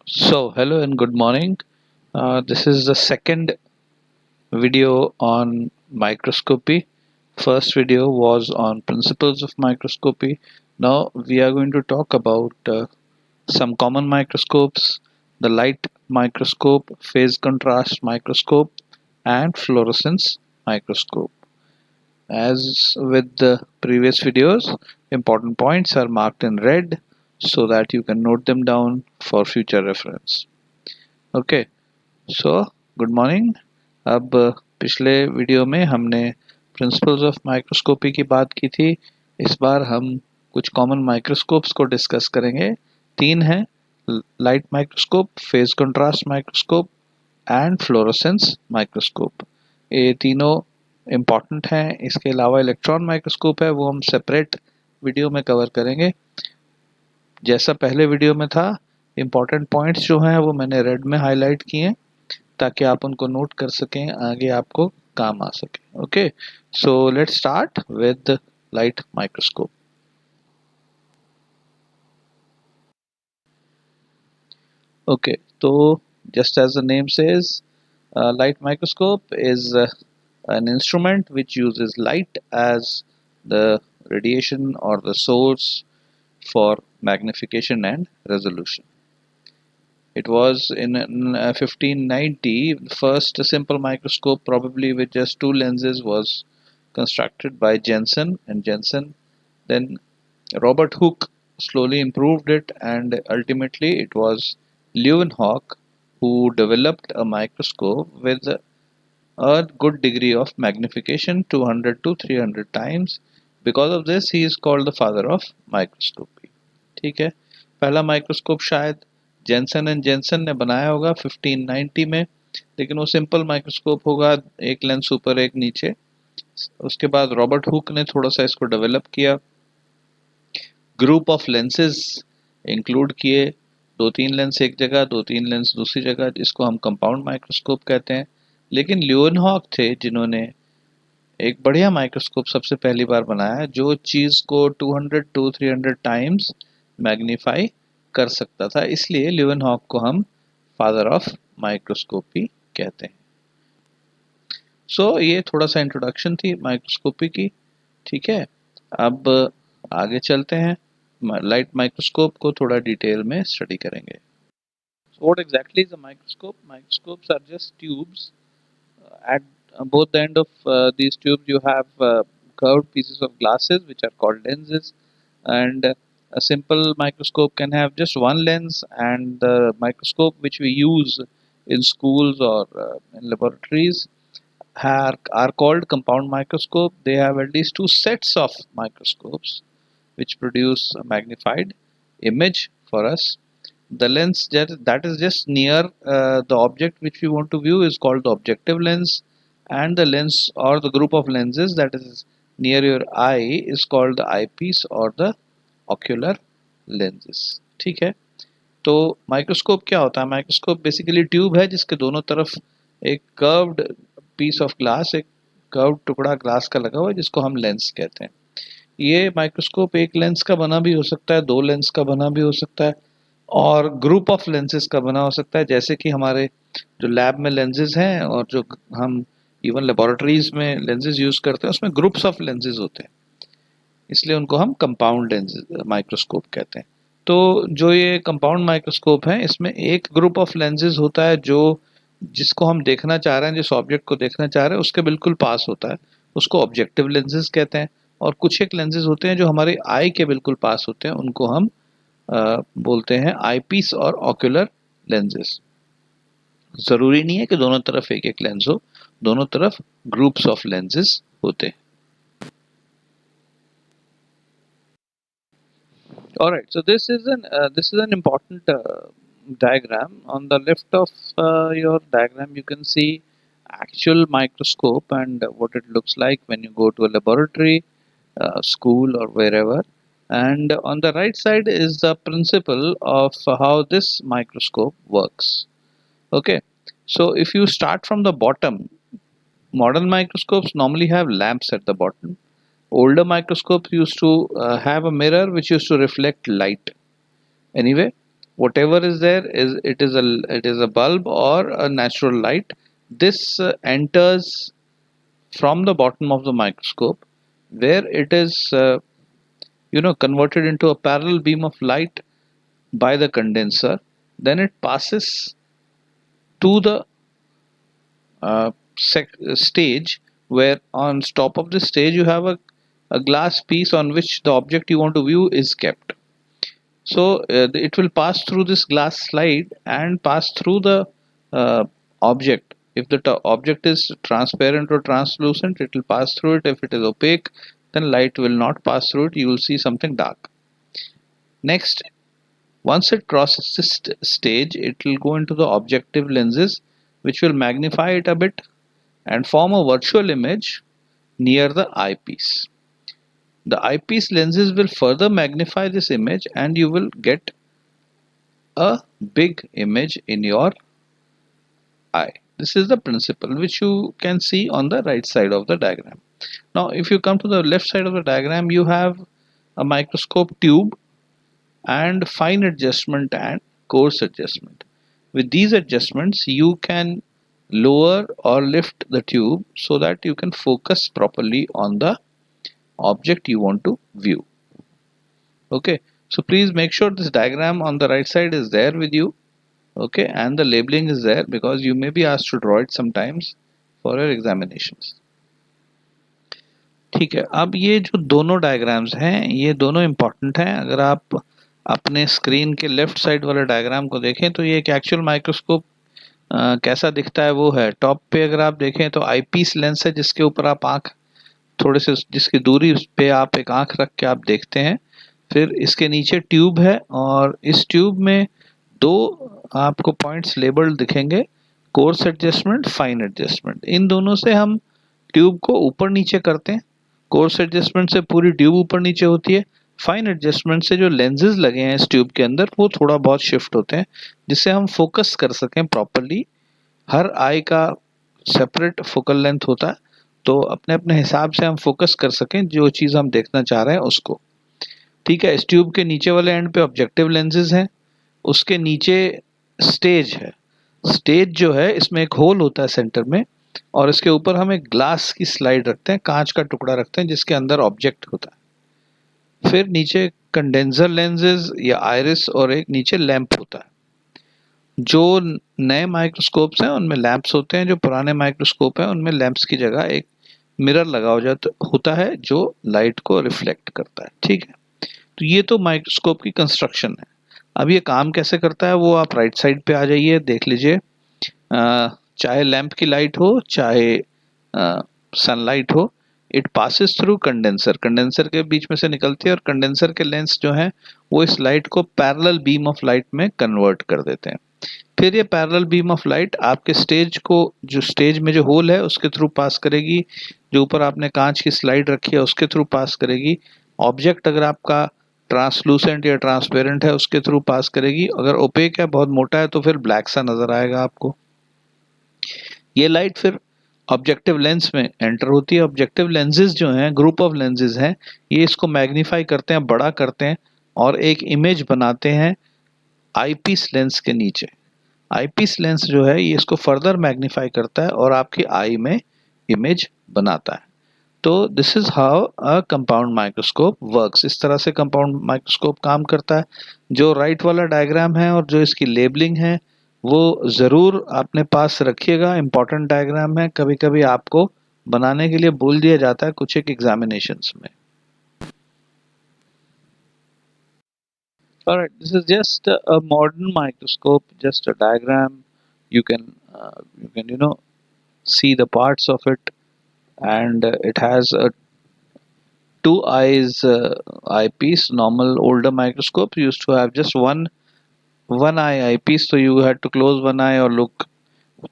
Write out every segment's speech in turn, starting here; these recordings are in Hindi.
So, hello and good morning. This is the second video on microscopy. First video was on principles of microscopy. Now we are going to talk about some common microscopes, the light microscope, phase contrast microscope, and fluorescence microscope. As with the previous videos, important points are marked in red so that you can note them down for future reference. Okay. So good morning. अब पिछले वीडियो में हमने प्रिंसिपल्स ऑफ माइक्रोस्कोपी की बात की थी। इस बार हम कुछ कॉमन माइक्रोस्कोप्स को डिस्कस करेंगे। तीन हैं, light microscope, phase contrast microscope and fluorescence microscope. ये तीनों इम्पॉर्टेंट हैं। इसके अलावा इलेक्ट्रॉन माइक्रोस्कोप है, वो हम सेपरेट वीडियो में कवर करेंगे। जैसा पहले वीडियो में था, इम्पॉर्टेंट पॉइंट्स जो हैं वो मैंने रेड में हाईलाइट किए हैं ताकि आप उनको नोट कर सकें, आगे आपको काम आ सके। Okay, so let's start with light microscope. Okay, तो just as the name says, light microscope is an instrument which uses light as the radiation or the source for magnification and resolution. It was in 1590, the first simple microscope, probably with just two lenses, was constructed by Jensen, and Jensen then Robert Hooke slowly improved it, and ultimately it was Leeuwenhoek who developed a microscope with a good degree of magnification, 200 to 300 times. Because of this he is called the father of microscopy. ठीक है, पहला माइक्रोस्कोप शायद जेंसन एंड जेंसन ने बनाया होगा 1590 में, लेकिन वो सिंपल माइक्रोस्कोप होगा, एक लेंस ऊपर एक नीचे। उसके बाद रॉबर्ट हुक ने थोड़ा सा इसको डेवलप किया, ग्रुप ऑफ लेंसेज इंक्लूड किए, दो तीन लेंस एक जगह, दो तीन लेंस दूसरी जगह, जिसको हम कंपाउंड माइक्रोस्कोप कहते हैं। लेकिन ल्यूएनहॉक थे जिन्होंने एक बढ़िया माइक्रोस्कोप सबसे पहली बार बनाया जो चीज को 200 टू 300 टाइम्स मैग्नीफाई कर सकता था, इसलिए ल्यूएनहॉक को हम फादर ऑफ माइक्रोस्कोपी कहते हैं। सो ये थोड़ा सा इंट्रोडक्शन थी माइक्रोस्कोपी की। ठीक है, अब आगे चलते हैं, लाइट माइक्रोस्कोप को थोड़ा डिटेल में स्टडी करेंगे। So what exactly is a microscope? Microscopes are just tubes. At both the end of these tubes you have curved pieces of glasses which are called lenses, and a simple microscope can have just one lens, and the microscope which we use in schools or in laboratories are called compound microscope. They have at least two sets of microscopes which produce a magnified image for us. The lens that is just near the object which we want to view is called the objective lens, and the lens or the group of lenses that is near your eye is called the eyepiece or the ocular lenses। ठीक है, तो माइक्रोस्कोप क्या होता है? माइक्रोस्कोप बेसिकली ट्यूब है जिसके दोनों तरफ एक कर्व्ड पीस ऑफ ग्लास, एक कर्व्ड टुकड़ा ग्लास का लगा हुआ है जिसको हम लेंस कहते हैं। ये माइक्रोस्कोप एक लेंस का बना भी हो सकता है, दो लेंस का बना भी हो सकता है, और ग्रुप ऑफ लेंसेज का बना हो सकता है, जैसे कि हमारे जो लैब में लेंसेज हैं और जो हम इवन लेबोरेटरीज में लेंसेज यूज करते हैं उसमें ग्रुप्स ऑफ लेंसेज होते हैं, इसलिए उनको हम कंपाउंड लेंसेज माइक्रोस्कोप कहते हैं। तो जो ये कंपाउंड माइक्रोस्कोप है इसमें एक ग्रुप ऑफ लेंसेज होता है जो जिसको हम देखना चाह रहे हैं, जिस ऑब्जेक्ट को देखना चाह रहे हैं उसके बिल्कुल पास होता है, उसको ऑब्जेक्टिव लेंसेज कहते हैं। और कुछ एक लेंसेज होते हैं जो हमारे आई के बिल्कुल पास होते हैं, उनको हम बोलते हैं आईपीस और ऑक्यूलर लेंसेज। जरूरी नहीं है कि दोनों तरफ एक एक लेंस हो, दोनों तरफ ग्रुप्स ऑफ लेंसेज होते हैं। All right, so this is an important diagram. On the left of your diagram you can see actual microscope and what it looks like when you go to a laboratory, school or wherever, and on the right side is the principle of how this microscope works. Okay, so if you start from the bottom, modern microscopes normally have lamps at the bottom. Older microscopes used to have a mirror which used to reflect light. Anyway, whatever is there, is it is a bulb or a natural light. This enters from the bottom of the microscope, where it is converted into a parallel beam of light by the condenser. Then it passes to the stage, where on top of the stage you have a glass piece on which the object you want to view is kept. So it will pass through this glass slide and pass through the object. If the object is transparent or translucent, it will pass through it. If it is opaque, then light will not pass through it. You will see something dark. Next, once it crosses this stage, it will go into the objective lenses, which will magnify it a bit and form a virtual image near the eyepiece. The eyepiece lenses will further magnify this image, and you will get a big image in your eye. This is the principle which you can see on the right side of the diagram. Now, if you come to the left side of the diagram, you have a microscope tube and fine adjustment and coarse adjustment. With these adjustments, you can lower or lift the tube so that you can focus properly on the object you want to view. Okay, so please make sure this diagram on the right side is there with you. Okay, and the labeling is there, because you may be asked to draw it sometimes for your examinations. ठीक है, अब ये जो दोनों डायग्राम्स हैं, ये दोनों इंपॉर्टेंट हैं. अगर आप अपने स्क्रीन के लेफ्ट साइड वाले डायग्राम को देखें तो ये एक एक्चुअल माइक्रोस्कोप कैसा दिखता है वो है. टॉप पे अगर आप देखें तो आईपीस लेंस है, जिसके ऊपर आप आंख थोड़े से जिसकी दूरी पे आप एक आंख रख के आप देखते हैं. फिर इसके नीचे ट्यूब है, और इस ट्यूब में दो आपको पॉइंट्स लेबल्ड दिखेंगे, कोर्स एडजस्टमेंट, फाइन एडजस्टमेंट. इन दोनों से हम ट्यूब को ऊपर नीचे करते हैं. कोर्स एडजस्टमेंट से पूरी ट्यूब ऊपर नीचे होती है. फाइन एडजस्टमेंट से जो लेंसेज लगे हैं इस ट्यूब के अंदर, वो थोड़ा बहुत शिफ्ट होते हैं, जिससे हम फोकस कर सकें प्रॉपरली. हर आई का सेपरेट फोकल लेंथ होता है, तो अपने अपने हिसाब से हम फोकस कर सकें जो चीज़ हम देखना चाह रहे हैं उसको. ठीक है, इस ट्यूब के नीचे वाले एंड पे ऑब्जेक्टिव लेंसेज हैं, उसके नीचे स्टेज है. स्टेज जो है, इसमें एक होल होता है सेंटर में, और इसके ऊपर हम एक ग्लास की स्लाइड रखते हैं, कांच का टुकड़ा रखते हैं, जिसके अंदर ऑब्जेक्ट होता है. फिर नीचे कंडेंसर लेंसेज या आयरिस, और एक नीचे लैंप होता है. जो नए माइक्रोस्कोप्स हैं उनमें लैंप्स होते हैं, जो पुराने माइक्रोस्कोप हैं उनमें लैंप्स की जगह एक मिरर लगा हो जाता होता है जो लाइट को रिफ्लेक्ट करता है. ठीक है, तो ये तो माइक्रोस्कोप की कंस्ट्रक्शन है. अब ये काम कैसे करता है वो आप राइट साइड पे आ जाइए, देख लीजिए. चाहे लैंप की लाइट हो, चाहे सनलाइट हो, it passes through condenser. Condenser के बीच में से निकलती है, और कंडेंसर के लेंस जो हैं वो इस लाइट को पैरेलल बीम ऑफ लाइट में कन्वर्ट कर देते हैं. फिर ये पैरेलल बीम ऑफ लाइट आपके स्टेज को, जो स्टेज में जो होल है उसके थ्रू पास करेगी, जो ऊपर आपने कांच की स्लाइड रखी है उसके थ्रू पास करेगी. ऑब्जेक्ट अगर आपका ट्रांसलूसेंट या ट्रांसपेरेंट है उसके थ्रू पास करेगी. अगर ओपेक है, बहुत मोटा है, तो फिर ब्लैक सा नजर आएगा आपको. ये लाइट फिर ऑब्जेक्टिव लेंस में एंटर होती है. ऑब्जेक्टिव लेंसेज जो हैं, ग्रुप ऑफ लेंसेज हैं, ये इसको मैग्नीफाई करते हैं, बड़ा करते हैं, और एक इमेज बनाते हैं आईपीस लेंस के नीचे. आईपीस लेंस जो है ये इसको फर्दर मैग्नीफाई करता है और आपकी आई में इमेज बनाता है. तो this is how a compound microscope works. इस तरह से कंपाउंड माइक्रोस्कोप काम करता है. जो राइट वाला डायग्राम है और जो इसकी लेबलिंग है वो ज़रूर अपने पास रखिएगा. इंपॉर्टेंट डायग्राम है, कभी कभी आपको बनाने के लिए बोल दिया जाता है कुछ एक एग्जामिनेशंस में. Alright, this is just a modern microscope, just a diagram. You can see the parts of it, and it has a two eyes eyepiece. Normal older microscope used to have just one eye eyepiece, so you had to close one eye or look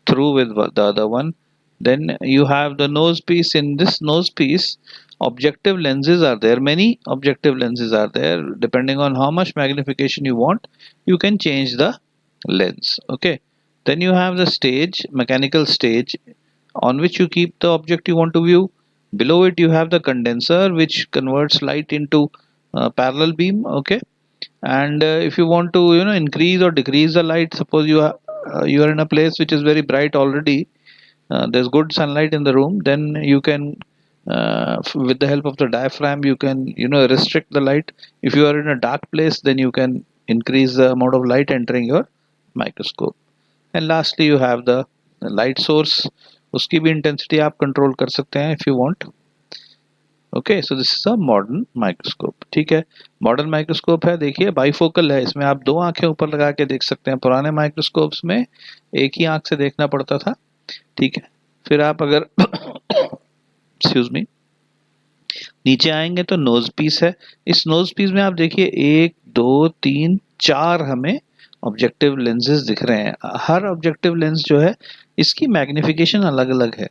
through with the other one. Then you have the nose piece. In this nose piece, objective lenses are there. Many objective lenses are there. Depending on how much magnification you want, you can change the lens. Okay. Then you have the stage, mechanical stage, on which you keep the object you want to view. Below it you have the condenser, which converts light into parallel beam. Okay. And if you want to increase or decrease the light, suppose you are in a place which is very bright already, there's good sunlight in the room, then you can with the help of the diaphragm you can restrict the light. If you are in a dark place, then you can increase the amount of light entering your microscope. And lastly you have the light source, उसकी भी इंटेंसिटी आप कंट्रोल कर सकते हैं if you want. Okay, so this is a modern microscope. ठीक है, मॉडर्न माइक्रोस्कोप है, देखिए बाइफोकल है, इसमें आप दो आंखें ऊपर लगा के देख सकते हैं. पुराने माइक्रोस्कोप्स में एक ही आंख से देखना पड़ता था. ठीक है, फिर आप अगर एक्सक्यूज मी नीचे आएंगे तो नोज पीस है. इस नोज पीस में आप देखिए 1 2 3 4 हमें ऑब्जेक्टिव लेंसेज दिख रहे हैं. हर ऑब्जेक्टिव लेंस जो है इसकी मैग्निफिकेशन अलग अलग है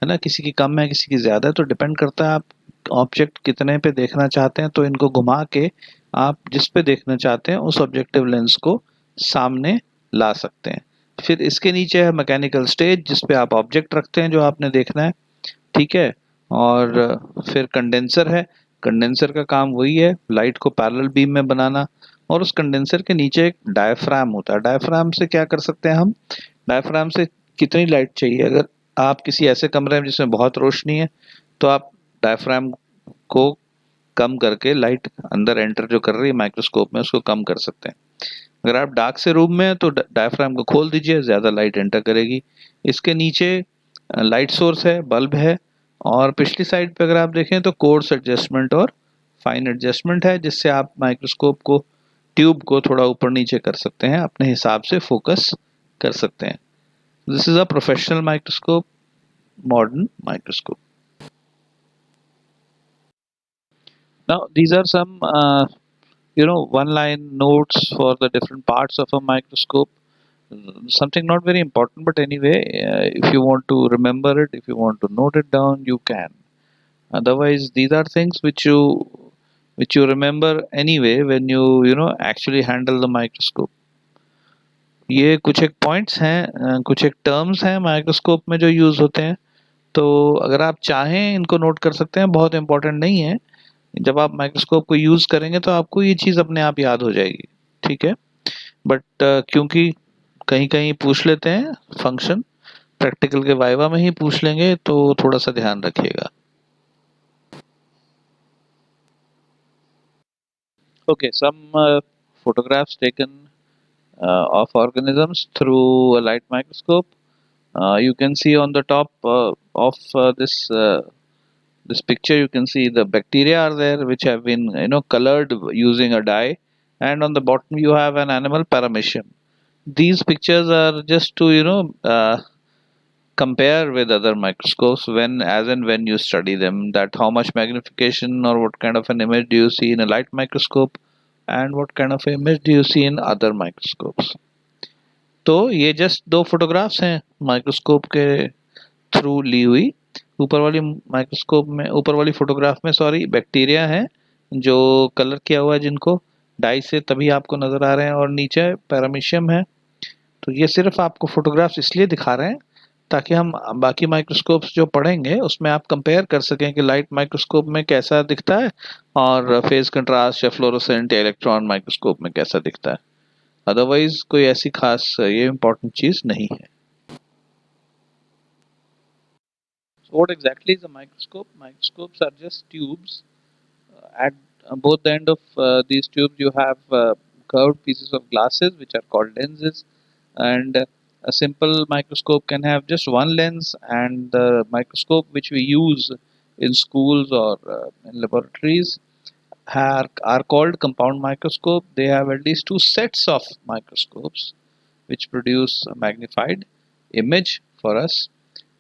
ना, किसी की कम है किसी की ज्यादा है, तो डिपेंड करता है आप ऑब्जेक्ट कितने पे देखना चाहते हैं. तो इनको घुमा के आप जिस पे देखना चाहते हैं उस ऑब्जेक्टिव लेंस को सामने ला सकते हैं. फिर इसके नीचे है मैकेनिकल स्टेज, जिस पे आप ऑब्जेक्ट रखते हैं जो आपने देखना है. ठीक है, और फिर कंडेंसर है. कंडेंसर का काम वही है लाइट को पैरेलल बीम में बनाना. और उस कंडेंसर के नीचे एक डायफ्राम होता है. डायफ्राम से क्या कर सकते हैं हम, डायफ्राम से कितनी लाइट चाहिए, अगर आप किसी ऐसे कमरे में जिसमें बहुत रोशनी है तो आप डायफ्राम को कम करके लाइट अंदर एंटर जो कर रही है माइक्रोस्कोप में उसको कम कर सकते हैं. अगर आप डार्क से रूम में हैं तो डायफ्राम को खोल दीजिए, ज्यादा लाइट एंटर करेगी. इसके नीचे लाइट सोर्स है, बल्ब है. और पिछली साइड पे अगर आप देखें तो कोर्स एडजस्टमेंट और फाइन एडजस्टमेंट है, जिससे आप माइक्रोस्कोप को ट्यूब को थोड़ा ऊपर नीचे कर सकते हैं, अपने हिसाब से फोकस कर सकते हैं. This is a professional microscope, modern microscope. Now, these are some one line notes for the different parts of a microscope. Something not very important, but anyway, if you want to remember it, if you want to note it down, you can. Otherwise, these are things which you remember anyway when you actually handle the microscope. ये कुछ एक पॉइंट्स हैं, कुछ एक टर्म्स हैं माइक्रोस्कोप में जो यूज होते हैं. तो अगर आप चाहें इनको नोट कर सकते हैं, बहुत इंपॉर्टेंट नहीं है. जब आप माइक्रोस्कोप को यूज करेंगे तो आपको ये चीज अपने आप याद हो जाएगी. ठीक है, बट क्योंकि कहीं कहीं पूछ लेते हैं फंक्शन, प्रैक्टिकल के वाइवा में ही पूछ लेंगे, तो थोड़ा सा ध्यान रखिएगा. Okay, some photographs taken of organisms through a light microscope. You can see on the top of this picture, you can see the bacteria are there which have been colored using a dye, and on the bottom you have an animal paramecium. These pictures are just to compare with other microscopes when as and when you study them, that how much magnification or what kind of an image do you see in a light microscope and what kind of image do you see in other microscopes. तो ये जस्ट दो फोटोग्राफ्स हैं माइक्रोस्कोप के थ्रू ली हुई. ऊपर वाली माइक्रोस्कोप में, ऊपर वाली फोटोग्राफ में सॉरी, बैक्टीरिया हैं जो कलर किया हुआ है, जिनको डाई से तभी आपको नजर आ रहे हैं, और नीचे पैरामीशियम है. तो ये सिर्फ आपको फोटोग्राफ्स इसलिए दिखा रहे हैं ताकि हम बाकी माइक्रोस्कोप्स जो पढ़ेंगे उसमें आप कंपेयर कर सकें कि लाइट माइक्रोस्कोप में कैसा दिखता है और फेज कंट्रास्ट या फ्लोरोसेंट या इलेक्ट्रॉन माइक्रोस्कोप में कैसा दिखता है. अदरवाइज कोई ऐसी खास ये इम्पोर्टेंट चीज नहीं है. So what exactly is a microscope? Microscopes are just tubes. At both the end of these tubes, you have curved pieces of glasses which are called lenses. And a simple microscope can have just one lens, and the microscope which we use in schools or in laboratories are called compound microscope. They have at least two sets of microscopes which produce a magnified image for us.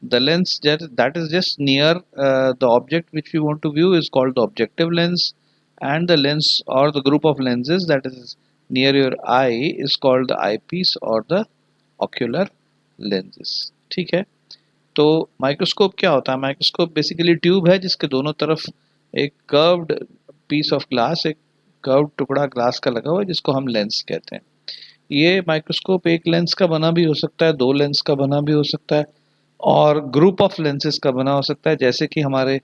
The lens that is just near the object which we want to view is called the objective lens, and the lens or the group of lenses that is near your eye is called the eyepiece or the ocular lenses. ठीक है, तो माइक्रोस्कोप क्या होता है? माइक्रोस्कोप बेसिकली ट्यूब है जिसके दोनों तरफ एक कर्व्ड पीस ऑफ ग्लास, एक कर्व्ड टुकड़ा ग्लास का लगा हुआ है, जिसको हम लेंस कहते हैं. ये माइक्रोस्कोप एक लेंस का बना भी हो सकता है, दो लेंस का बना भी हो सकता है, और ग्रुप ऑफ लेंसेज का बना हो सकता है. जैसे कि हमारे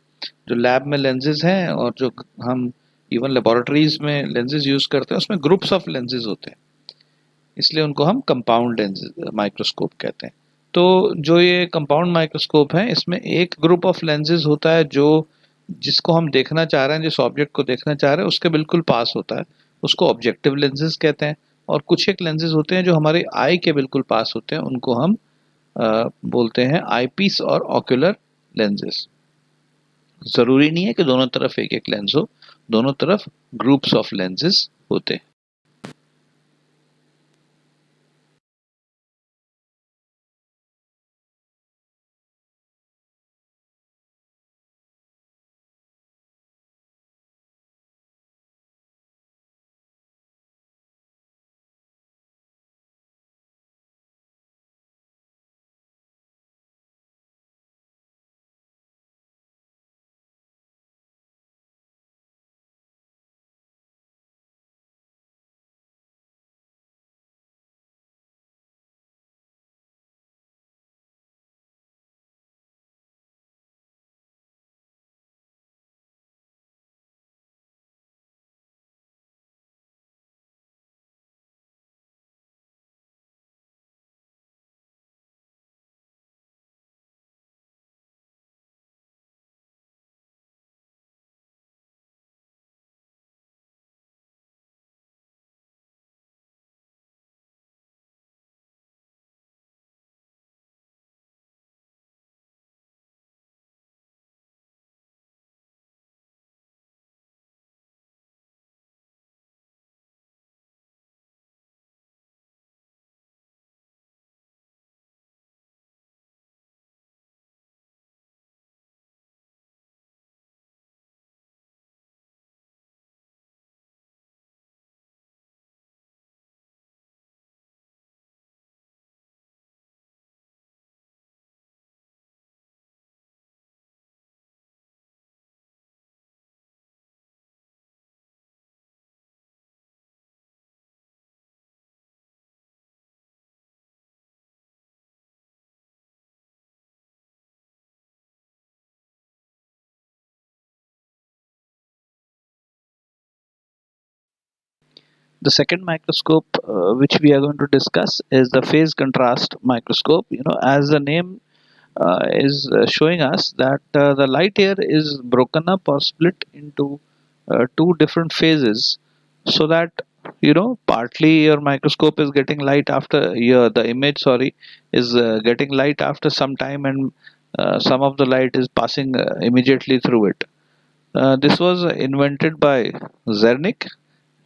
जो लैब में लेंसेज हैं और जो हम इवन लेबोरेटरीज में लेंसेज यूज करते हैं उसमें ग्रुप्स ऑफ लेंसेज होते हैं, इसलिए उनको हम कंपाउंड लेंसेज माइक्रोस्कोप कहते हैं। तो जो ये कंपाउंड माइक्रोस्कोप है इसमें एक ग्रुप ऑफ लेंसेज होता है जो जिसको हम देखना चाह रहे हैं, जिस ऑब्जेक्ट को देखना चाह रहे हैं उसके बिल्कुल पास होता है, उसको ऑब्जेक्टिव लेंसेज कहते हैं। और कुछ एक लेंसेज होते हैं जो हमारे आई के बिल्कुल पास होते हैं, उनको हम बोलते हैं आईपीस और ऑक्यूलर लेंसेज। जरूरी नहीं है कि दोनों तरफ एक एक लेंस हो, दोनों तरफ ग्रुप्स ऑफ लेंसेज होते हैं। The second microscope which we are going to discuss is the phase contrast microscope. You know, as the name is showing us that the light here is broken up or split into two different phases, so that partly your microscope is getting light after the image, sorry, is getting light after some time, and some of the light is passing immediately through it. This was invented by Zernik,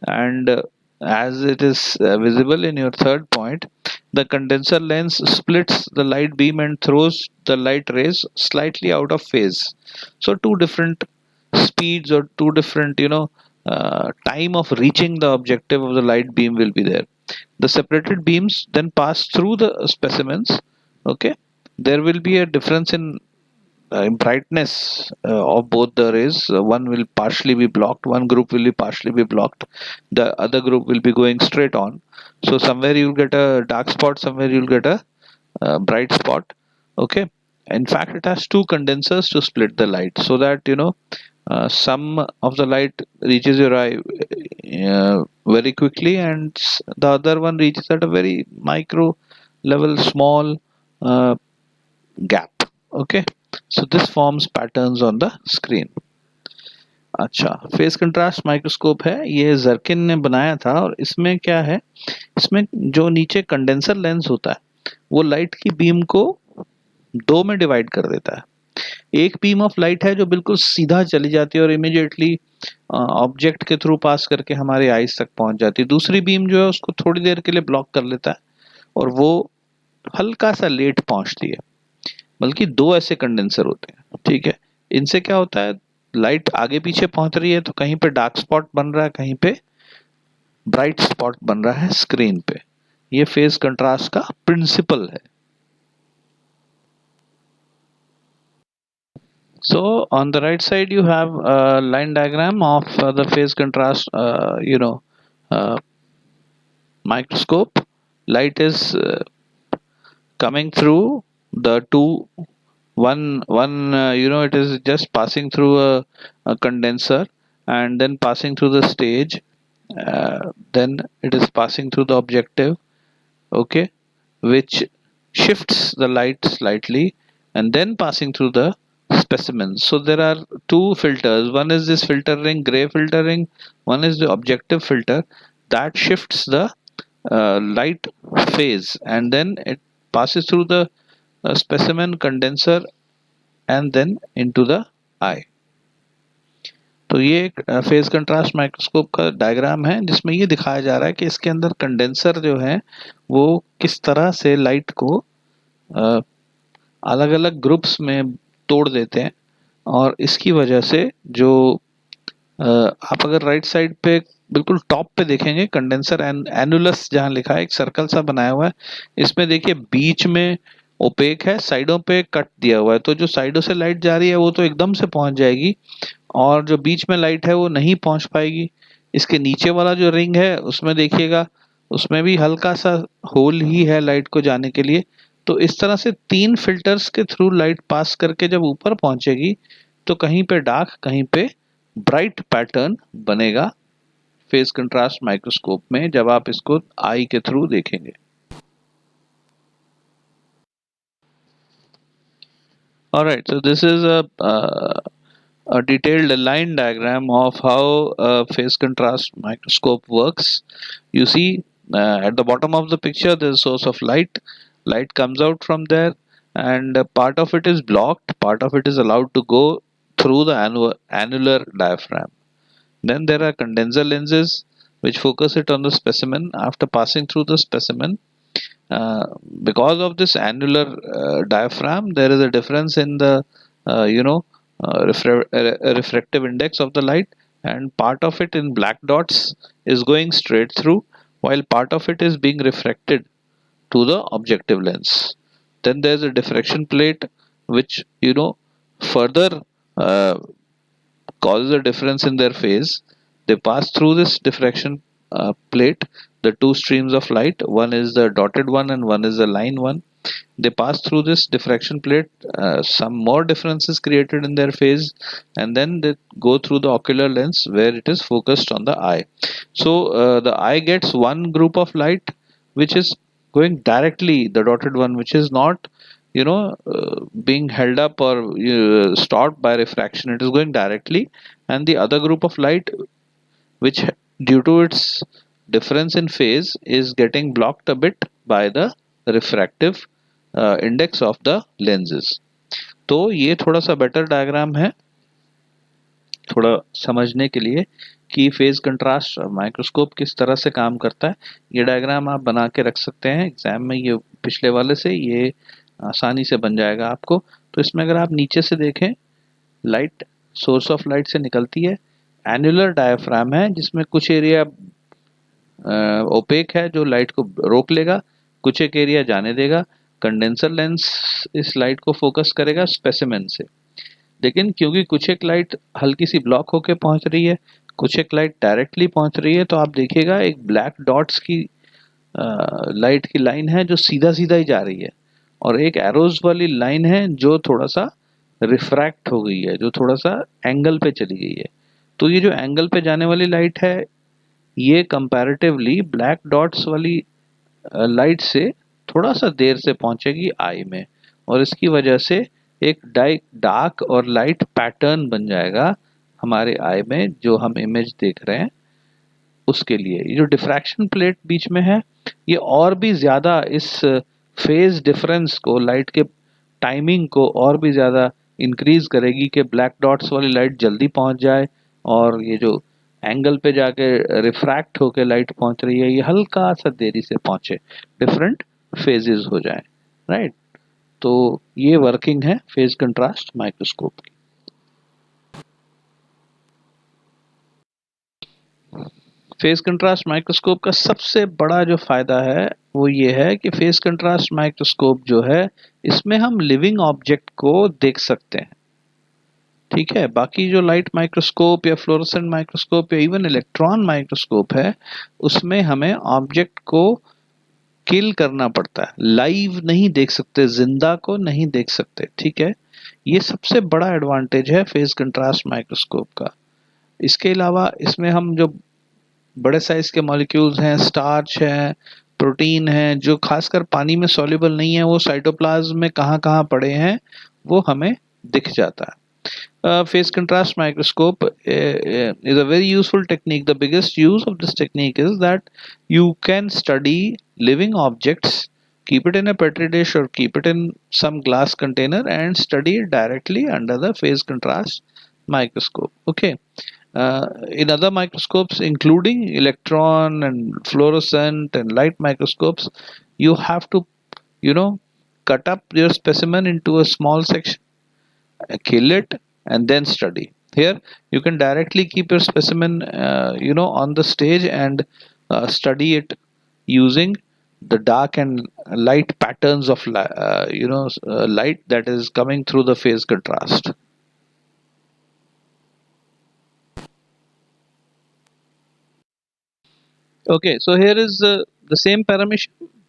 and as it is visible in your third point, the condenser lens splits the light beam and throws the light rays slightly out of phase. So two different speeds or two different time of reaching the objective of the light beam will be there. The separated beams then pass through the specimens. Okay, there will be a difference in brightness of both the rays. One will partially be blocked, one group will be partially be blocked, the other group will be going straight on. So somewhere you'll get a dark spot, somewhere you'll get a bright spot. Okay, in fact it has two condensers to split the light, so that some of the light reaches your eye very quickly, and the other one reaches at a very micro level, small gap. Okay, so this forms patterns on the screen. अच्छा, फेस कंट्रास्ट माइक्रोस्कोप है, ये जर्किन ने बनाया था। और इसमें क्या है, इसमें जो नीचे कंडेंसर लेंस होता है वो लाइट की बीम को दो में डिवाइड कर देता है। एक बीम ऑफ लाइट है जो बिल्कुल सीधा चली जाती है और इमीडिएटली ऑब्जेक्ट के थ्रू पास करके हमारे आईज तक पहुंच जाती है। दूसरी बीम जो है उसको थोड़ी देर के लिए ब्लॉक कर लेता है और वो हल्का सा लेट पहुंचती है। बल्कि दो ऐसे कंडेंसर होते हैं, ठीक है। इनसे क्या होता है, लाइट आगे पीछे पहुंच रही है तो कहीं पे डार्क स्पॉट बन रहा है, कहीं पे ब्राइट स्पॉट बन रहा है स्क्रीन पे। ये फेज कंट्रास्ट का प्रिंसिपल है। So on the right side you have a line diagram of the phase contrast uh, microscope. Light is coming through the two one it is just passing through a condenser, and then passing through the stage, then it is passing through the objective, okay, which shifts the light slightly and then passing through the specimen. So there are two filters. One is this filter ring, gray filter ring. One is the objective filter that shifts the light phase, and then it passes through the specimen condenser and then into the eye. तो ये एक फेज कंट्रास्ट माइक्रोस्कोप का डायग्राम है जिसमें ये दिखाया जा रहा है कि इसके अंदर कंडेंसर जो है वो किस तरह से लाइट को अलग अलग ग्रुप्स में तोड़ देते हैं, और इसकी वजह से जो आप अगर राइट साइड पे बिल्कुल टॉप पे देखेंगे कंडेंसर एनुलस जहाँ लिखा है, एक सर्कल सा बनाया हुआ है, इसमें देखिए बीच में ओपेक है, साइडों पे कट दिया हुआ है, तो जो साइडों से लाइट जा रही है वो तो एकदम से पहुंच जाएगी और जो बीच में लाइट है वो नहीं पहुंच पाएगी। इसके नीचे वाला जो रिंग है उसमें देखिएगा, उसमें भी हल्का सा होल ही है लाइट को जाने के लिए। तो इस तरह से तीन फिल्टर्स के थ्रू लाइट पास करके जब ऊपर पहुंचेगी तो कहीं पे डार्क, कहीं पे ब्राइट पैटर्न बनेगा फेज कंट्रास्ट माइक्रोस्कोप में जब आप इसको आई के थ्रू देखेंगे। Alright, so this is a detailed line diagram of how a phase contrast microscope works. You see, at the bottom of the picture there is a source of light. Light comes out from there, and part of it is blocked, part of it is allowed to go through the annular diaphragm. Then there are condenser lenses which focus it on the specimen. After passing through the specimen, uh, because of this annular diaphragm, there is a difference in the you know refractive index of the light, and part of it in black dots is going straight through, while part of it is being refracted to the objective lens. Then there's a diffraction plate which further uh, causes a difference in their phase. They pass through this diffraction plate, the two streams of light, one is the dotted one and one is the line one. They pass through this diffraction plate, some more difference is created in their phase, and then they go through the ocular lens where it is focused on the eye. So the eye gets one group of light which is going directly, the dotted one, which is not being held up or stopped by refraction, it is going directly, and the other group of light which due to its difference in phase is getting blocked a bit by the refractive index of the lenses. तो ये थोड़ा सा बेटर डायग्राम है थोड़ा समझने के लिए कि फेज कंट्रास्ट माइक्रोस्कोप किस तरह से काम करता है। ये डायग्राम आप बना के रख सकते हैं एग्जाम में, ये पिछले वाले से ये आसानी से बन जाएगा आपको। तो इसमें अगर आप नीचे से देखें, लाइट सोर्स ऑफ लाइट से निकलती है, एनुलर डायफ्राम है जिसमें कुछ एरिया ओपेक है जो लाइट को रोक लेगा, कुछ एक एरिया जाने देगा। कंडेंसर लेंस इस लाइट को फोकस करेगा स्पेसिमेन से, लेकिन क्योंकि कुछ एक लाइट हल्की सी ब्लॉक होके पहुंच रही है, कुछ एक लाइट डायरेक्टली पहुंच रही है, तो आप देखिएगा एक ब्लैक डॉट्स की लाइट की लाइन है जो सीधा सीधा ही जा रही है, और एक एरोज वाली लाइन है जो थोड़ा सा रिफ्रैक्ट हो गई है, जो थोड़ा सा एंगल पे चली गई है। तो ये जो एंगल पे जाने वाली लाइट है ये कंपैरेटिवली ब्लैक डॉट्स वाली लाइट से थोड़ा सा देर से पहुंचेगी आई में, और इसकी वजह से एक डार्क और लाइट पैटर्न बन जाएगा हमारे आई में जो हम इमेज देख रहे हैं उसके लिए। ये जो डिफ्रैक्शन प्लेट बीच में है ये और भी ज़्यादा इस फेज डिफरेंस को, लाइट के टाइमिंग को और भी ज़्यादा इंक्रीज करेगी कि ब्लैक डॉट्स वाली लाइट जल्दी पहुंच जाए और ये जो एंगल पे जाके रिफ्रैक्ट होके लाइट पहुंच रही है ये हल्का सा देरी से पहुंचे, डिफरेंट फेजेस हो जाए, राइट। तो ये वर्किंग है फेज कंट्रास्ट माइक्रोस्कोप की। फेज कंट्रास्ट माइक्रोस्कोप का सबसे बड़ा जो फायदा है वो ये है कि फेज कंट्रास्ट माइक्रोस्कोप जो है इसमें हम लिविंग ऑब्जेक्ट को देख सकते हैं, ठीक है। बाकी जो लाइट माइक्रोस्कोप या फ्लोरोसेंट माइक्रोस्कोप या इवन इलेक्ट्रॉन माइक्रोस्कोप है उसमें हमें ऑब्जेक्ट को किल करना पड़ता है, लाइव नहीं देख सकते, जिंदा को नहीं देख सकते, ठीक है। ये सबसे बड़ा एडवांटेज है फेज कंट्रास्ट माइक्रोस्कोप का। इसके अलावा इसमें हम जो बड़े साइज के मॉलिक्यूल्स हैं, स्टार्च है, प्रोटीन है, जो खासकर पानी में सॉल्युबल नहीं है, वो साइटोप्लाज्म में कहाँ कहाँ पड़े हैं वो हमें दिख जाता है. Phase contrast microscope is a very useful technique. The biggest use of this technique is that you can study living objects, keep it in a petri dish or keep it in some glass container and study it directly under the phase contrast microscope. Okay. In other microscopes, including electron and fluorescent and light microscopes, you have to, you know, cut up your specimen into a small section, kill it, and then study. Here you can directly keep your specimen on the stage and study it using the dark and light patterns of light that is coming through the phase contrast. Okay, so here is the same parameter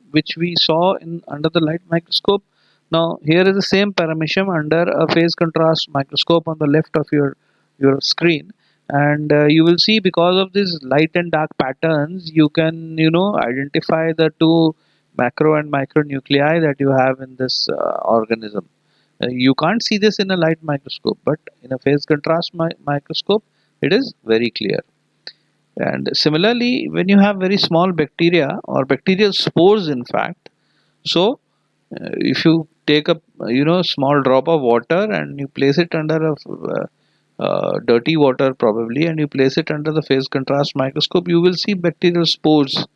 which we saw in under the light microscope. Now here is the same parameter under a phase contrast microscope on the left of your screen, and you will see because of these light and dark patterns, you can identify the two macro and micro nuclei that you have in this organism. You can't see this in a light microscope, but in a phase contrast microscope, it is very clear. And similarly, when you have very small bacteria or bacterial spores, in fact, so if you take a small drop of water and you place it under a dirty water probably, and you place it under the phase contrast microscope, you will see bacterial spores.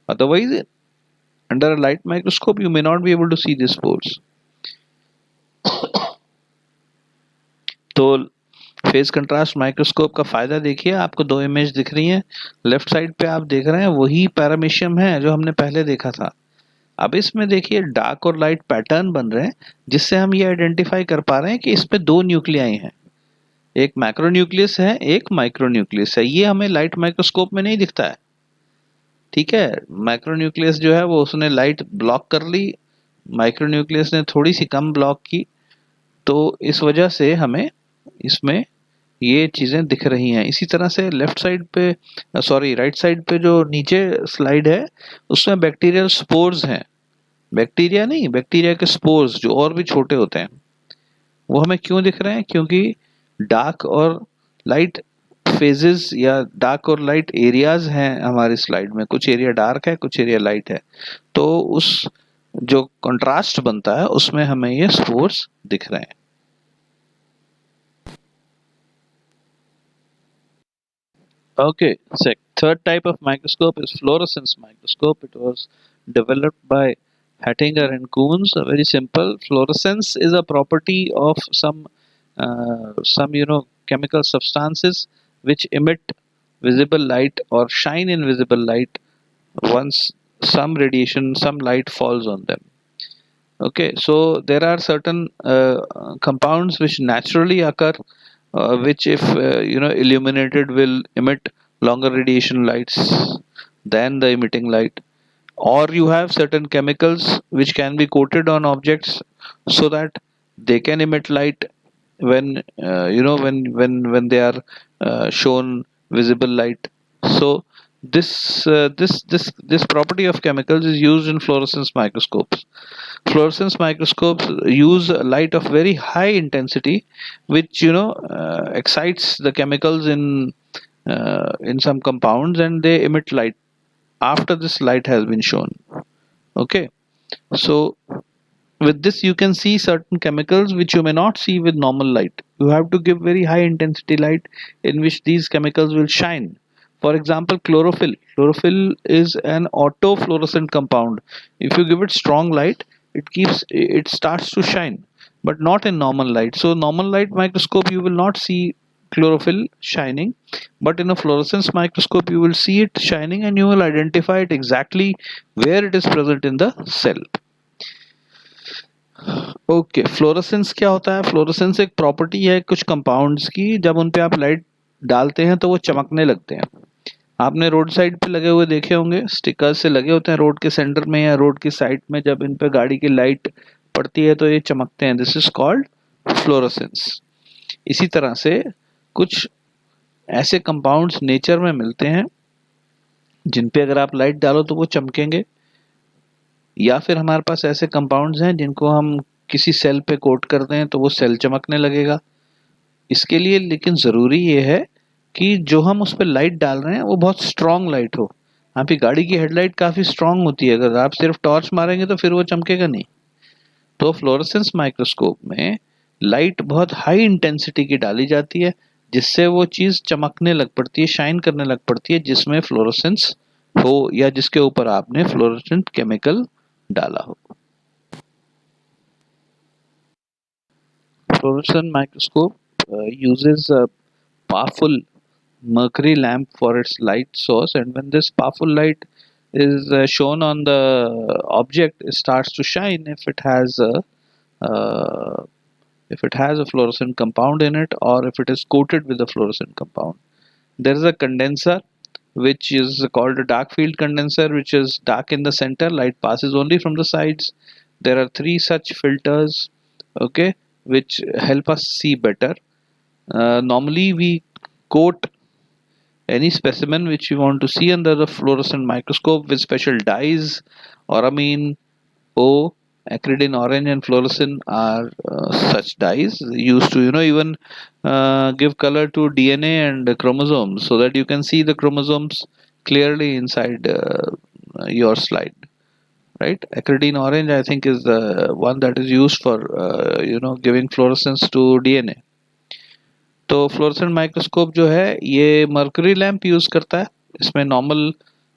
Otherwise, under a light microscope, you may not be able to see these spores. तो फेस कंट्रास्ट माइक्रोस्कोप का फायदा देखिए, आपको दो इमेज दिख रही हैं. लेफ्ट साइड पे आप देख रहे हैं वही पैरामीशियम है जो हमने पहले देखा था. अब इसमें देखिए डार्क और लाइट पैटर्न बन रहे हैं, जिससे हम ये आइडेंटिफाई कर पा रहे हैं कि इसमें दो न्यूक्लियाई हैं. एक मैक्रो न्यूक्लियस है, एक माइक्रो न्यूक्लियस है. ये हमें लाइट माइक्रोस्कोप में नहीं दिखता है. ठीक है, मैक्रो न्यूक्लियस जो है वो उसने लाइट ब्लॉक कर ली, माइक्रो न्यूक्लियस ने थोड़ी सी कम ब्लॉक की. तो इस वजह से हमें इसमें ये चीजें दिख रही हैं. इसी तरह से लेफ्ट साइड पे, सॉरी राइट साइड पे जो नीचे स्लाइड है उसमें बैक्टीरियल स्पोर्स हैं. बैक्टीरिया नहीं, बैक्टीरिया के स्पोर्स जो और भी छोटे होते हैं, वो हमें क्यों दिख रहे हैं? क्योंकि डार्क और लाइट फेजेस या डार्क और लाइट एरियाज हैं हमारी स्लाइड में. कुछ एरिया डार्क है, कुछ एरिया लाइट है. तो उस जो कंट्रास्ट बनता है उसमें हमें ये स्पोर्स दिख रहे हैं. Okay, third type of microscope is fluorescence microscope. It was developed by Hattinger and Coons. Very simple. Fluorescence is a property of some chemical substances which emit visible light or shine in visible light once some radiation, some light falls on them. Okay, so there are certain compounds which naturally occur, which if illuminated will emit longer radiation lights than the emitting light. Or you have certain chemicals which can be coated on objects so that they can emit light when when they are shown visible light. So this property of chemicals is used in fluorescence microscopes. Fluorescence microscopes use light of very high intensity, which excites the chemicals in some compounds, and they emit light after this light has been shown. Okay, so with this you can see certain chemicals which you may not see with normal light. You have to give very high intensity light in which these chemicals will shine. For example, chlorophyll. Chlorophyll is an autofluorescent compound. If you give it strong light, it starts to shine, but not in normal light. So normal light microscope you will not see chlorophyll shining, but in a fluorescence microscope you will see it shining, and you will identify it exactly where it is present in the cell. Okay, fluorescence क्या होता है? फ्लोरोसेंस एक प्रॉपर्टी है कुछ कंपाउंड्स की, जब उन पे आप लाइट डालते हैं तो वो चमकने लगते हैं. आपने रोड साइड पे लगे हुए देखे होंगे, स्टिकर्स से लगे होते हैं रोड के सेंटर में या रोड की साइड में. जब इन पे गाड़ी की लाइट पड़ती है तो ये चमकते हैं. This is called fluorescence. इसी तरह से कुछ ऐसे कंपाउंड्स नेचर में मिलते हैं जिन पे अगर आप लाइट डालो तो वो चमकेंगे, या फिर हमारे पास ऐसे कंपाउंड्स हैं जिनको हम किसी सेल पे कोट कर दें तो वो सेल चमकने लगेगा। इसके लिए लेकिन ज़रूरी ये है कि जो हम उस पर लाइट डाल रहे हैं वो बहुत स्ट्रॉन्ग लाइट हो। आपकी गाड़ी की हेडलाइट काफ़ी स्ट्रॉन्ग होती है, अगर आप सिर्फ टॉर्च मारेंगे तो फिर वो चमकेगा नहीं। तो फ्लोरेसेंस माइक्रोस्कोप में लाइट बहुत हाई इंटेंसिटी की डाली जाती है, जिससे वो चीज़ चमकने लग पड़ती है, शाइन करने लग पड़ती है, जिसमें फ्लोरेसेंस हो या जिसके ऊपर आपने फ्लोरेसेंट केमिकल डाला हो। Fluorescent microscope uses a powerful mercury lamp for its light source, and when this powerful light is shown on the object, it starts to shine uh, if it has a fluorescent compound in it, or if it is coated with a fluorescent compound. There is a condenser which is called a dark field condenser, which is dark in the center, light passes only from the sides. There are three such filters, okay, which help us see better. Normally we coat any specimen which we want to see under the fluorescent microscope with special dyes. Auramine, O, acridine orange and fluorescent are such dyes used to even give color to DNA and chromosomes, so that you can see the chromosomes clearly inside your slide, right? Acridine orange, I think, is the one that is used for giving fluorescence to DNA. तो फ्लोरेसेंट माइक्रोस्कोप जो है ये मर्करी लैंप यूज करता है। इसमें नॉर्मल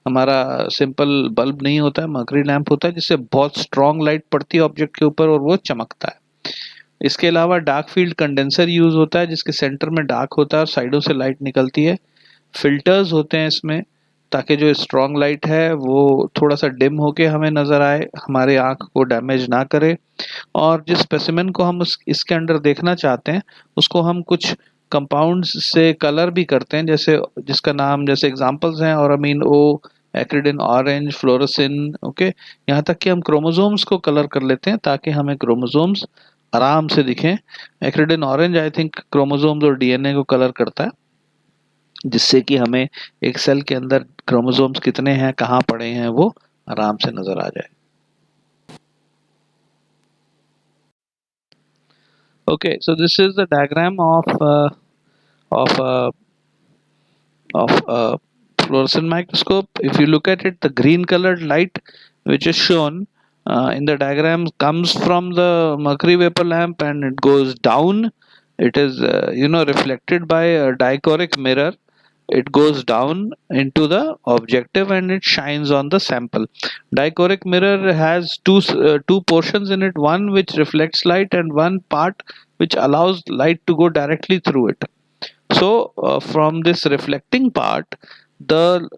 हमारा सिंपल बल्ब नहीं होता है, मर्करी लैंप होता है, जिससे बहुत स्ट्रॉन्ग लाइट पड़ती है ऑब्जेक्ट के ऊपर और वो चमकता है। इसके अलावा डार्क फील्ड कंडेंसर यूज होता है, जिसके सेंटर में डार्क होता है और साइडों से लाइट निकलती है। फिल्टर्स होते हैं इसमें, ताकि जो स्ट्रॉन्ग लाइट है वो थोड़ा सा डिम होके हमें नजर आए, हमारे आंख को डैमेज ना करे, और जिस स्पेसिमेन को हम इसके अंदर देखना चाहते हैं उसको हम कुछ कंपाउंड्स से कलर भी करते हैं, जैसे जिसका नाम, जैसे एग्जांपल्स हैं औरामीन ओ, एक्रिडिन ऑरेंज, फ्लोरोसिन, ओके। यहाँ तक कि हम क्रोमोसोम्स को कलर कर लेते हैं ताकि हमें क्रोमोसोम्स आराम से दिखें। Acridine orange I think chromosomes और डीएनए को कलर करता है, जिससे कि हमें एक सेल के अंदर क्रोमोसोम्स कितने हैं, कहाँ पड़े हैं, वो आराम से नजर आ जाए। Okay, so this is the diagram of uh, of fluorescent microscope. If you look at it, the green colored light which is shown in the diagram comes from the mercury vapor lamp and it goes down. It is reflected by a dichroic mirror. It goes down into the objective and it shines on the sample. Dichroic mirror has two portions in it, one which reflects light and one part which allows light to go directly through it. So from this reflecting part, the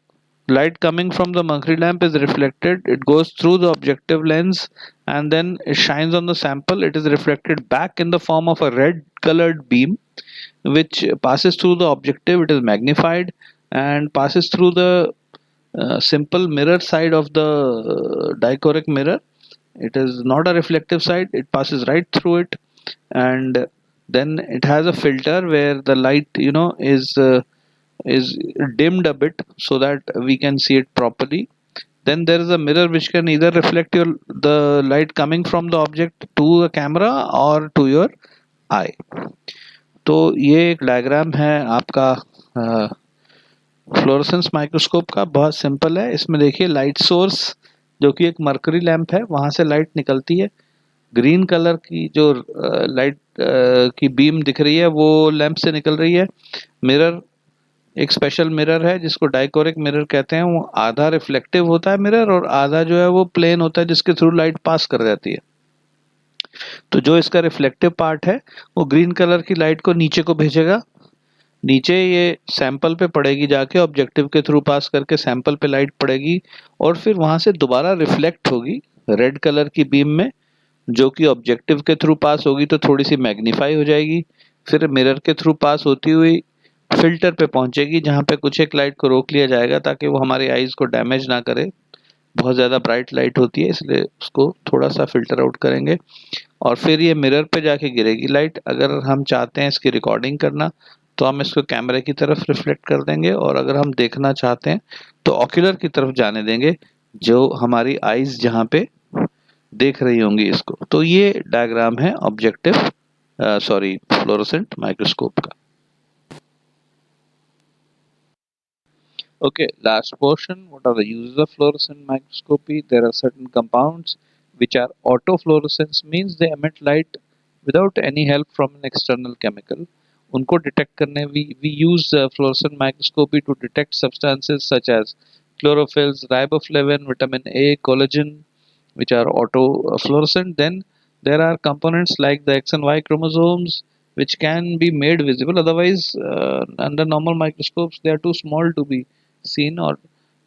light coming from the mercury lamp is reflected, it goes through the objective lens and then it shines on the sample. It is reflected back in the form of a red colored beam which passes through the objective. It is magnified and passes through the simple mirror side of the dichroic mirror. It is not a reflective side, it passes right through it, and then it has a filter where the light is dimmed a bit so that we can see it properly. Then there is a mirror which can either reflect the light coming from the object to the camera or to your eye. तो ये एक डायग्राम है आपका फ्लोरेसेंस माइक्रोस्कोप का, बहुत सिंपल है। इसमें देखिए लाइट सोर्स जो कि एक मर्करी लैंप है, वहां से लाइट निकलती है। ग्रीन कलर की जो लाइट की बीम दिख रही है वो लैंप से निकल रही है। मिरर एक स्पेशल मिरर है जिसको डाइकोरिक मिरर कहते हैं। वो आधा रिफ्लेक्टिव होता है मिरर और आधा जो है वो प्लेन होता है, जिसके थ्रू लाइट पास कर जाती है। तो जो इसका रिफ्लेक्टिव पार्ट है वो ग्रीन कलर की लाइट को नीचे को भेजेगा, नीचे ये सैंपल पे पड़ेगी, जाके ऑब्जेक्टिव के थ्रू पास करके सैंपल पे लाइट पड़ेगी और फिर वहां से दोबारा रिफ्लेक्ट होगी रेड कलर की बीम में, जो कि ऑब्जेक्टिव के थ्रू पास होगी तो थोड़ी सी मैग्नीफाई हो जाएगी, फिर मिरर के थ्रू पास होती हुई फिल्टर पे पहुंचेगी, जहां पे कुछ एक लाइट को रोक लिया जाएगा ताकि वो हमारी आईज को डैमेज ना करे। बहुत ज़्यादा ब्राइट लाइट होती है इसलिए उसको थोड़ा सा फिल्टर आउट करेंगे और फिर ये मिरर पे जाके गिरेगी लाइट। अगर हम चाहते हैं इसकी रिकॉर्डिंग करना तो हम इसको कैमरे की तरफ रिफ्लेक्ट कर देंगे और अगर हम देखना चाहते हैं तो ऑक्यूलर की तरफ जाने देंगे, जो हमारी आईज जहाँ पे देख रही होंगी इसको। तो ये डायग्राम है ऑब्जेक्टिव सॉरी फ्लोरोसेंट माइक्रोस्कोप का। Okay, last portion. What are the uses of fluorescent microscopy? There are certain compounds which are autofluorescence, means they emit light without any help from an external chemical. उनको डिटेक्ट करने we use fluorescent microscopy to detect substances such as chlorophylls, riboflavin, vitamin A, collagen, which are autofluorescent. Then there are components like the X and Y chromosomes which can be made visible. Otherwise, under normal microscopes, they are too small to be seen or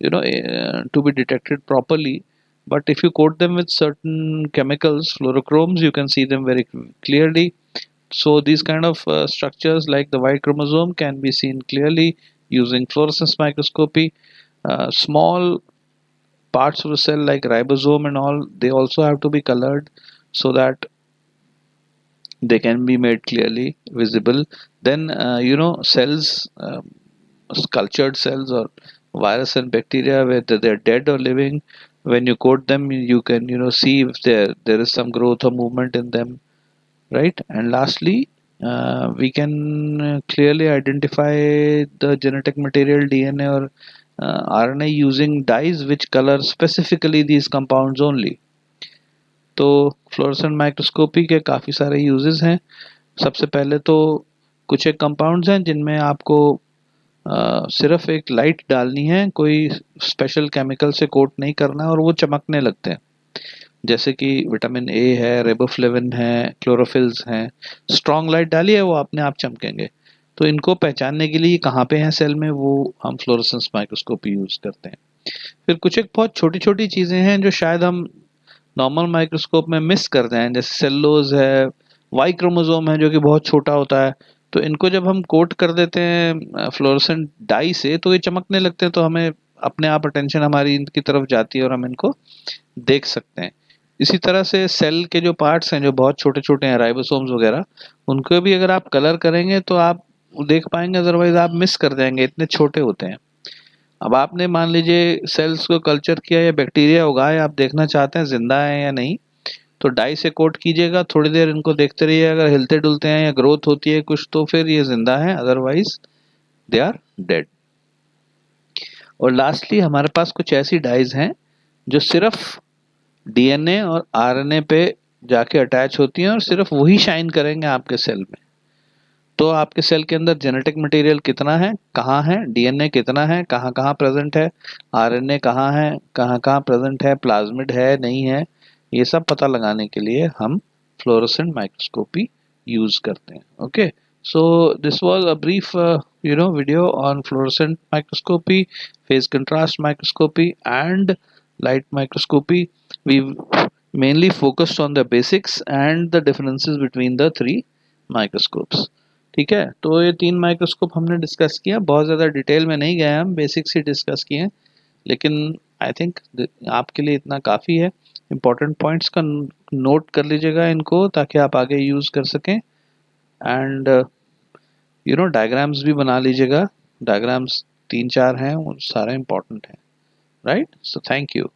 to be detected properly. But if you coat them with certain chemicals, fluorochromes, you can see them very clearly. So these kind of structures like the Y chromosome can be seen clearly using fluorescence microscopy. Small parts of the cell like ribosome and all, they also have to be colored so that they can be made clearly visible. Then cells, cultured cells or virus and bacteria, whether they're dead or living, when you coat them you can see if there is some growth or movement in them, right? And lastly, we can clearly identify the genetic material DNA or RNA using dyes which color specifically these compounds only. तो फ्लोरेसेंट माइक्रोस्कोपी के काफ़ी सारे यूजेस हैं। सबसे पहले तो कुछ एक कंपाउंड्स हैं जिनमें आपको सिर्फ एक लाइट डालनी है, कोई स्पेशल केमिकल से कोट नहीं करना है और वो चमकने लगते हैं। जैसे कि विटामिन ए है, रेबोफ्लेविन है, क्लोरोफिल्स हैं। स्ट्रॉन्ग लाइट डालिए वो अपने आप चमकेंगे। तो इनको पहचानने के लिए कहाँ पे हैं सेल में, वो हम फ्लोरेसेंस माइक्रोस्कोपी यूज करते हैं। फिर कुछ एक बहुत छोटी छोटी चीज़ें हैं जो शायद हम नॉर्मल माइक्रोस्कोप में मिस करते हैं, जैसे सेल्लोज है, वाई क्रोमोसोम है जो कि बहुत छोटा होता है। तो इनको जब हम कोट कर देते हैं फ्लोरेसेंट डाई से तो ये चमकने लगते हैं, तो हमें अपने आप अटेंशन हमारी इनकी तरफ जाती है और हम इनको देख सकते हैं। इसी तरह से सेल के जो पार्ट्स हैं जो बहुत छोटे छोटे हैं, राइबोसोम्स वगैरह, उनको भी अगर आप कलर करेंगे तो आप देख पाएंगे, अदरवाइज आप मिस कर जाएंगे, इतने छोटे होते हैं। अब आपने मान लीजिए सेल्स को कल्चर किया या बैक्टीरिया उगाए, आप देखना चाहते हैं जिंदा है या नहीं, तो डाई से कोट कीजिएगा, थोड़ी देर इनको देखते रहिए, अगर हिलते डुलते हैं या ग्रोथ होती है कुछ तो फिर ये जिंदा है, अदरवाइज दे आर डेड। और लास्टली हमारे पास कुछ ऐसी डाइज हैं जो सिर्फ डीएनए और आरएनए पे जाके अटैच होती हैं और सिर्फ वही शाइन करेंगे आपके सेल में। तो आपके सेल के अंदर जेनेटिक मटेरियल कितना है, कहाँ है, डीएनए कितना है, कहाँ कहाँ प्रेजेंट है, आरएनए कहाँ है, कहाँ कहाँ प्रेजेंट है, प्लाज्मिड है नहीं है, ये सब पता लगाने के लिए हम फ्लोरोसेंट माइक्रोस्कोपी यूज करते हैं। Okay, so this was a brief video on fluorescent microscopy, phase contrast microscopy and light microscopy. We mainly focused on the basics and the differences between the three microscopes. ठीक है, तो ये तीन माइक्रोस्कोप हमने डिस्कस किया, बहुत ज़्यादा डिटेल में नहीं गए, हम बेसिक्स ही डिस्कस किए हैं, लेकिन आई थिंक आपके लिए इतना काफ़ी है। इम्पोर्टेंट पॉइंट्स का नोट कर लीजिएगा इनको ताकि आप आगे यूज़ कर सकें। एंड डायग्राम्स भी बना लीजिएगा, डायग्राम्स 3-4 हैं, वो सारे इम्पोर्टेंट हैं, राइट? So thank you.